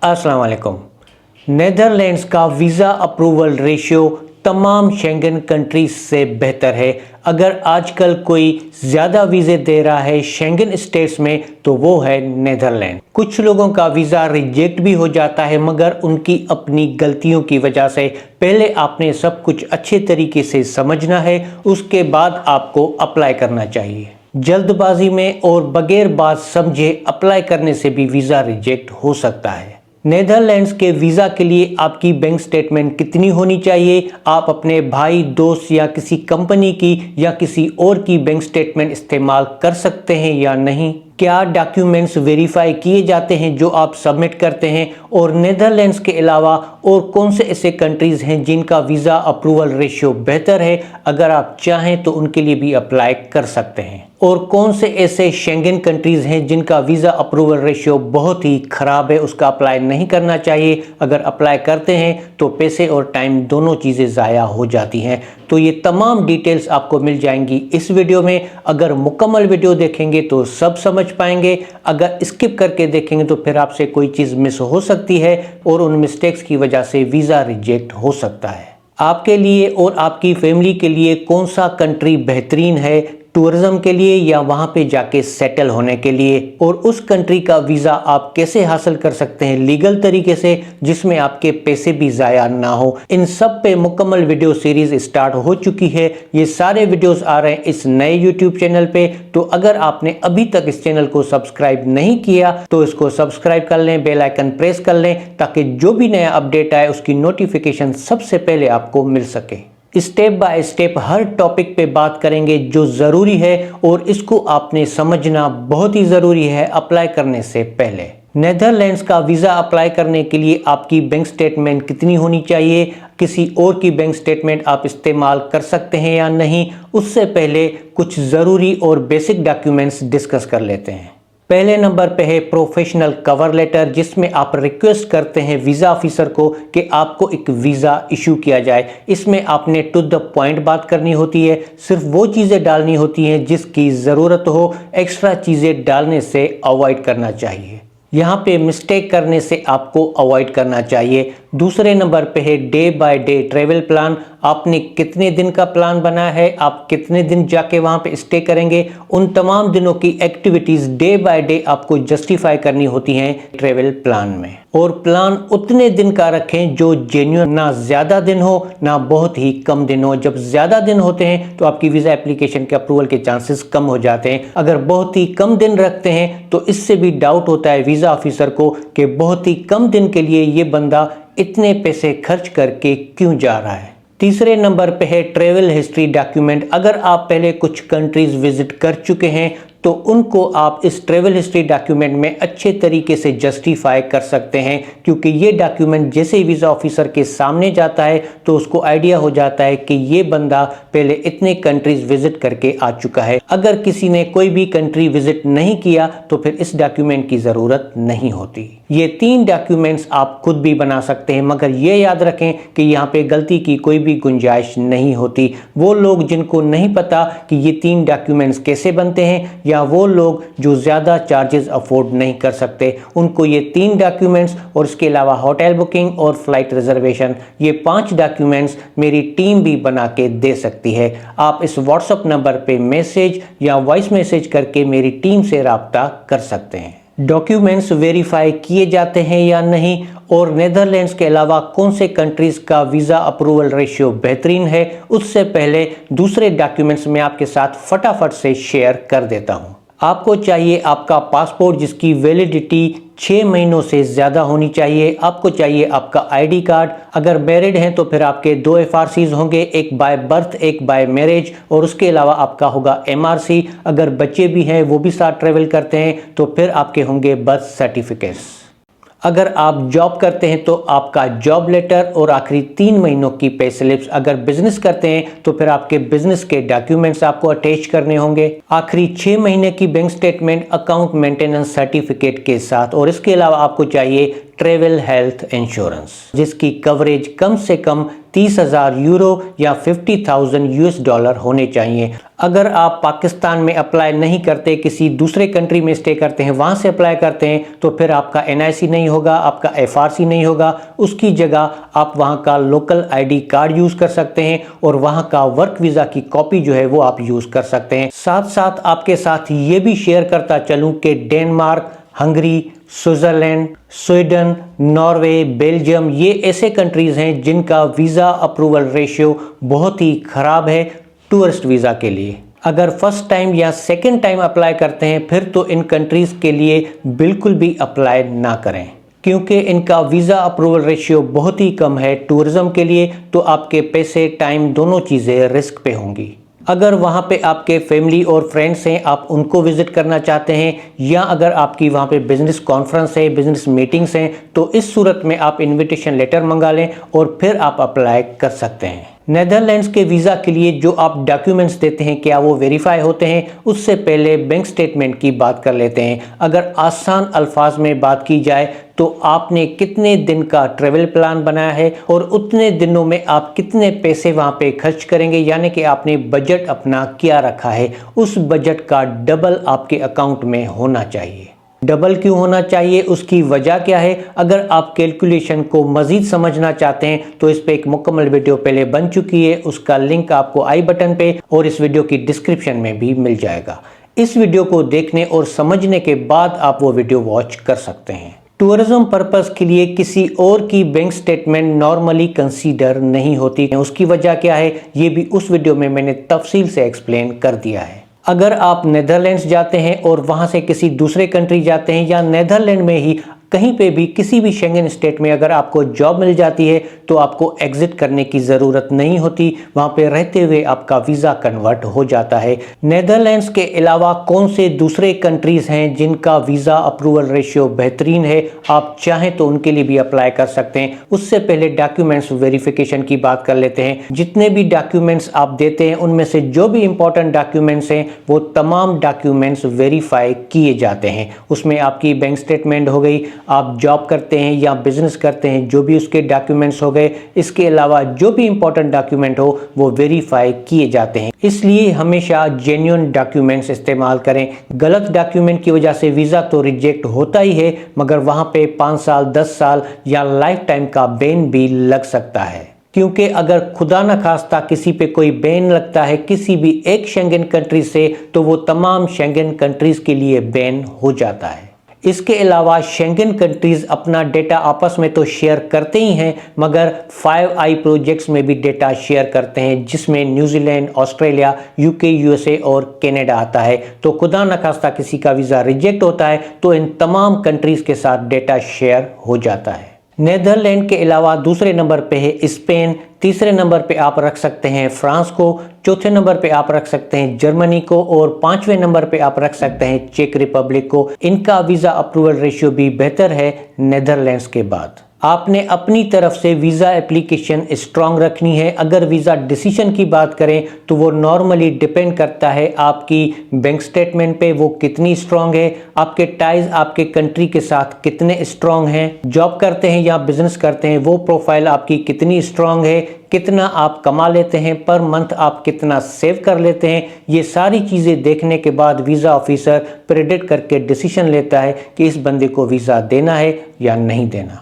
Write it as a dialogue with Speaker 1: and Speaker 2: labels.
Speaker 1: अस्सलाम वालेकुम। नेदरलैंड्स का वीज़ा अप्रूवल रेशियो तमाम शेंगन कंट्रीज से बेहतर है। अगर आजकल कोई ज़्यादा वीज़े दे रहा है शेंगन स्टेट्स में तो वो है नेदरलैंड। कुछ लोगों का वीज़ा रिजेक्ट भी हो जाता है मगर उनकी अपनी गलतियों की वजह से। पहले आपने सब कुछ अच्छे तरीके से समझना है, उसके बाद आपको अप्लाई करना चाहिए। जल्दबाजी में और बगैर बात समझे अप्लाई करने से भी वीज़ा रिजेक्ट हो सकता है। नेदरलैंड्स के वीज़ा के लिए आपकी बैंक स्टेटमेंट कितनी होनी चाहिए? आप अपने भाई, दोस्त या किसी कंपनी की या किसी और की बैंक स्टेटमेंट इस्तेमाल कर सकते हैं या नहीं? क्या डॉक्यूमेंट्स वेरीफाई किए जाते हैं जो आप सबमिट करते हैं? और नेदरलैंड्स के अलावा और कौन से ऐसे कंट्रीज़ हैं जिनका वीज़ा अप्रूवल रेशियो बेहतर है? अगर आप चाहें तो उनके लिए भी अप्लाई कर सकते हैं। और कौन से ऐसे शेंगन कंट्रीज़ हैं जिनका वीज़ा अप्रूवल रेशियो बहुत ही ख़राब है, उसका अप्लाई नहीं करना चाहिए। अगर अप्लाई करते हैं तो पैसे और टाइम दोनों चीज़ें ज़ाया हो जाती हैं। तो ये तमाम डिटेल्स आपको मिल जाएंगी इस वीडियो में। अगर मुकम्मल वीडियो देखेंगे तो सब समझ पाएंगे, अगर स्किप करके देखेंगे तो फिर आपसे कोई चीज़ मिस हो सकती है और उन मिस्टेक्स की वजह से वीज़ा रिजेक्ट हो सकता है। आपके लिए और आपकी फैमिली के लिए कौन सा कंट्री बेहतरीन है टूरिज्म के लिए या वहां पे जाके सेटल होने के लिए, और उस कंट्री का वीज़ा आप कैसे हासिल कर सकते हैं लीगल तरीके से जिसमें आपके पैसे भी ज़ाया ना हो, इन सब पे मुकम्मल वीडियो सीरीज स्टार्ट हो चुकी है। ये सारे वीडियोस आ रहे हैं इस नए यूट्यूब चैनल पे। तो अगर आपने अभी तक इस चैनल को सब्सक्राइब नहीं किया तो इसको सब्सक्राइब कर लें, बेल आइकन प्रेस कर लें ताकि जो भी नया अपडेट आए उसकी नोटिफिकेशन सबसे पहले आपको मिल सके। Step by step her topic पे बात करेंगे जो ज़रूरी है और इसको आपने समझना बहुत ही ज़रूरी है अप्लाई करने से पहले। नेदरलैंड्स का वीज़ा अप्लाई करने के लिए आपकी बैंक स्टेटमेंट कितनी होनी चाहिए? किसी और की बैंक स्टेटमेंट आप इस्तेमाल कर सकते हैं या नहीं? उससे पहले कुछ ज़रूरी और बेसिक डॉक्यूमेंट्स डिस्कस कर लेते हैं। पहले नंबर पे है प्रोफेशनल कवर लेटर, जिसमें आप रिक्वेस्ट करते हैं वीज़ा ऑफिसर को कि आपको एक वीज़ा इशू किया जाए। इसमें आपने टू द पॉइंट बात करनी होती है, सिर्फ वो चीज़ें डालनी होती हैं जिसकी ज़रूरत हो, एक्स्ट्रा चीज़ें डालने से अवॉइड करना चाहिए। यहाँ पे मिस्टेक करने से आपको अवॉइड करना चाहिए। दूसरे नंबर पे है day by day travel plan. आपने कितने दिन का प्लान बनाया है, आप कितने दिन जाके वहाँ पे स्टे करेंगे, उन तमाम दिनों की एक्टिविटीज़ डे बाय डे आपको जस्टिफाई करनी होती हैं ट्रैवल प्लान में। और प्लान उतने दिन का रखें जो जेन्युइन, ना ज़्यादा दिन हो ना बहुत ही कम दिन हो। जब ज़्यादा दिन होते हैं तो आपकी वीज़ा एप्लीकेशन के अप्रूवल के चांसेस कम हो जाते हैं। अगर बहुत ही कम दिन रखते हैं तो इससे भी डाउट होता है वीज़ा ऑफिसर को कि बहुत ही कम दिन के लिए ये बंदा इतने पैसे खर्च करके क्यों जा रहा है। तीसरे नंबर पे है ट्रैवल हिस्ट्री डॉक्यूमेंट। अगर आप पहले कुछ कंट्रीज विजिट कर चुके हैं तो उनको आप इस ट्रैवल हिस्ट्री डॉक्यूमेंट में अच्छे तरीके से जस्टिफाई कर सकते हैं, क्योंकि ये डॉक्यूमेंट जैसे ही वीज़ा ऑफिसर के सामने जाता है तो उसको आइडिया हो जाता है कि ये बंदा पहले इतने कंट्रीज विजिट करके आ चुका है। अगर किसी ने कोई भी कंट्री विजिट नहीं किया तो फिर इस डॉक्यूमेंट की ज़रूरत नहीं होती। ये 3 डॉक्यूमेंट्स आप खुद भी बना सकते हैं, मगर ये याद रखें कि यहाँ पे गलती की कोई भी गुंजाइश नहीं होती। वो लोग जिनको नहीं पता कि ये 3 डॉक्यूमेंट्स कैसे बनते हैं या वो लोग जो ज़्यादा चार्जेस अफोर्ड नहीं कर सकते, उनको ये 3 डॉक्यूमेंट्स और इसके अलावा होटल बुकिंग और फ्लाइट रिजर्वेशन, ये 5 डॉक्यूमेंट्स मेरी टीम भी बना के दे सकती है। आप इस व्हाट्सएप नंबर पे मैसेज या वॉइस मैसेज करके मेरी टीम से रब्ता कर सकते हैं। डॉक्यूमेंट्स वेरीफाई किए जाते हैं या नहीं, और नेदरलैंड्स के अलावा कौन से कंट्रीज़ का वीज़ा अप्रूवल रेशियो बेहतरीन है, उससे पहले दूसरे डॉक्यूमेंट्स मैं आपके साथ फटाफट से शेयर कर देता हूं। आपको चाहिए आपका पासपोर्ट जिसकी वैलिडिटी 6 महीनों से ज़्यादा होनी चाहिए। आपको चाहिए आपका आईडी कार्ड। अगर मैरिड हैं तो फिर आपके 2 FRCs होंगे, एक बाय बर्थ एक बाय मैरिज, और उसके अलावा आपका होगा MRC। अगर बच्चे भी हैं वो भी साथ ट्रेवल करते हैं तो फिर आपके होंगे बर्थ सर्टिफिकेट्स। अगर आप जॉब करते हैं तो आपका जॉब लेटर और आखिरी 3 महीनों की पे स्लिप्स। अगर बिजनेस करते हैं तो फिर आपके बिजनेस के डॉक्यूमेंट्स आपको अटैच करने होंगे। आखिरी 6 महीने की bank statement account maintenance certificate के साथ, और इसके अलावा आपको चाहिए ट्रेवल हेल्थ इंश्योरेंस, जिसकी कवरेज कम से कम 30,000 यूरो या 50,000 यूएस डॉलर होने चाहिए। अगर आप पाकिस्तान में अप्लाई नहीं करते, किसी दूसरे कंट्री में स्टे करते हैं, वहाँ से अप्लाई करते हैं, तो फिर आपका एनआईसी नहीं होगा, आपका एफआरसी नहीं होगा। उसकी जगह आप वहाँ का लोकल आईडी कार्ड यूज़ कर सकते हैं और वहाँ का वर्क वीज़ा की कॉपी जो है वो आप यूज़ कर सकते हैं। साथ साथ आपके साथ ये भी शेयर करता चलूँ कि Denmark, Hungary, Switzerland, Sweden, Norway, Belgium, ये ऐसे कंट्रीज़ हैं जिनका वीज़ा अप्रूवल रेशियो बहुत ही ख़राब है टूरिस्ट वीज़ा के लिए। अगर फर्स्ट टाइम या सेकंड टाइम अप्लाई करते हैं फिर तो इन कंट्रीज़ के लिए बिल्कुल भी अप्लाई ना करें, क्योंकि इनका वीज़ा अप्रूवल रेशियो बहुत ही कम है टूरिज़्म के लिए। तो आपके पैसे, टाइम, दोनों चीज़ें रिस्क पे होंगी। अगर वहाँ पे आपके फैमिली और फ्रेंड्स हैं, आप उनको विज़िट करना चाहते हैं, या अगर आपकी वहाँ पे बिज़नेस कॉन्फ्रेंस है, बिज़नेस मीटिंग्स हैं, तो इस सूरत में आप इनविटेशन लेटर मंगा लें और फिर आप अप्लाई कर सकते हैं। नेदरलैंड्स के वीज़ा के लिए जो आप डॉक्यूमेंट्स देते हैं, क्या वो वेरीफाई होते हैं? उससे पहले बैंक स्टेटमेंट की बात कर लेते हैं। अगर आसान अल्फाज में बात की जाए तो आपने कितने दिन का ट्रैवल प्लान बनाया है और उतने दिनों में आप कितने पैसे वहाँ पे खर्च करेंगे, यानी कि आपने बजट अपना क्या रखा है, उस बजट का डबल आपके अकाउंट में होना चाहिए। डबल क्यों होना चाहिए, उसकी वजह क्या है? अगर आप कैलकुलेशन को मज़ीद समझना चाहते हैं तो इस पे एक मुकम्मल वीडियो पहले बन चुकी है, उसका लिंक आपको आई बटन पे और इस वीडियो की डिस्क्रिप्शन में भी मिल जाएगा। इस वीडियो को देखने और समझने के बाद आप वो वीडियो वॉच कर सकते हैं। टूरिज्म पर्पस के लिए किसी और की बैंक स्टेटमेंट नॉर्मली कंसीडर नहीं होती। उसकी वजह क्या है ये भी उस वीडियो में मैंने तफसील से एक्सप्लेन कर दिया है। अगर आप नेदरलैंड्स जाते हैं और वहाँ से किसी दूसरे कंट्री जाते हैं, या नेदरलैंड में ही कहीं पे भी किसी भी शेंगन स्टेट में अगर आपको जॉब मिल जाती है तो आपको एग्जिट करने की ज़रूरत नहीं होती, वहाँ पे रहते हुए आपका वीज़ा कन्वर्ट हो जाता है। नेदरलैंड्स के अलावा कौन से दूसरे कंट्रीज़ हैं जिनका वीज़ा अप्रूवल रेशियो बेहतरीन है? आप चाहें तो उनके लिए भी अप्लाई कर सकते हैं। उससे पहले डॉक्यूमेंट्स वेरिफिकेशन की बात कर लेते हैं। जितने भी डॉक्यूमेंट्स आप देते हैं उनमें से जो भी इंपॉर्टेंट डॉक्यूमेंट्स हैं वो तमाम डॉक्यूमेंट्स वेरीफाई किए जाते हैं। उसमें आपकी बैंक स्टेटमेंट हो गई, आप जॉब करते हैं या बिजनेस करते हैं, जो भी उसके डॉक्यूमेंट्स हो गए, इसके अलावा जो भी इंपॉर्टेंट डॉक्यूमेंट हो वो वेरीफाई किए जाते हैं। इसलिए हमेशा जेन्युइन डॉक्यूमेंट्स इस्तेमाल करें। गलत डॉक्यूमेंट की वजह से वीज़ा तो रिजेक्ट होता ही है, मगर वहाँ पे 5 साल, 10 साल या लाइफ टाइम का बैन भी लग सकता है। क्योंकि अगर खुदा न खास्ता किसी पे कोई बैन लगता है किसी भी एक शेंगन कंट्री से, तो वो तमाम शेंगन कंट्रीज के लिए बैन हो जाता है। इसके अलावा शेंगन कंट्रीज़ अपना डेटा आपस में तो शेयर करते ही हैं, मगर 5i प्रोजेक्ट्स में भी डेटा शेयर करते हैं, जिसमें न्यूजीलैंड, ऑस्ट्रेलिया, यूके, यूएसए और कनाडा आता है। तो खुदा न खास्ता किसी का वीज़ा रिजेक्ट होता है तो इन तमाम कंट्रीज़ के साथ डेटा शेयर हो जाता है। नेदरलैंड के अलावा दूसरे नंबर पे है स्पेन, तीसरे नंबर पे आप रख सकते हैं फ्रांस को, चौथे नंबर पे आप रख सकते हैं जर्मनी को और 5वें नंबर पे आप रख सकते हैं चेक रिपब्लिक को। इनका वीज़ा अप्रूवल रेशियो भी बेहतर है नेदरलैंड्स के बाद। आपने अपनी तरफ से वीज़ा एप्लीकेशन स्ट्रांग रखनी है। अगर वीज़ा डिसीजन की बात करें तो वो नॉर्मली डिपेंड करता है आपकी बैंक स्टेटमेंट पे, वो कितनी स्ट्रांग है, आपके टाइज आपके कंट्री के साथ कितने स्ट्रांग हैं, जॉब करते हैं या बिजनेस करते हैं वो प्रोफाइल आपकी कितनी स्ट्रांग है, कितना आप कमा लेते हैं पर मंथ, आप कितना सेव कर लेते हैं। ये सारी चीज़ें देखने के बाद वीज़ा ऑफिसर प्रेडिक्ट करके डिसीजन लेता है कि इस बंदे को वीज़ा देना है या नहीं देना।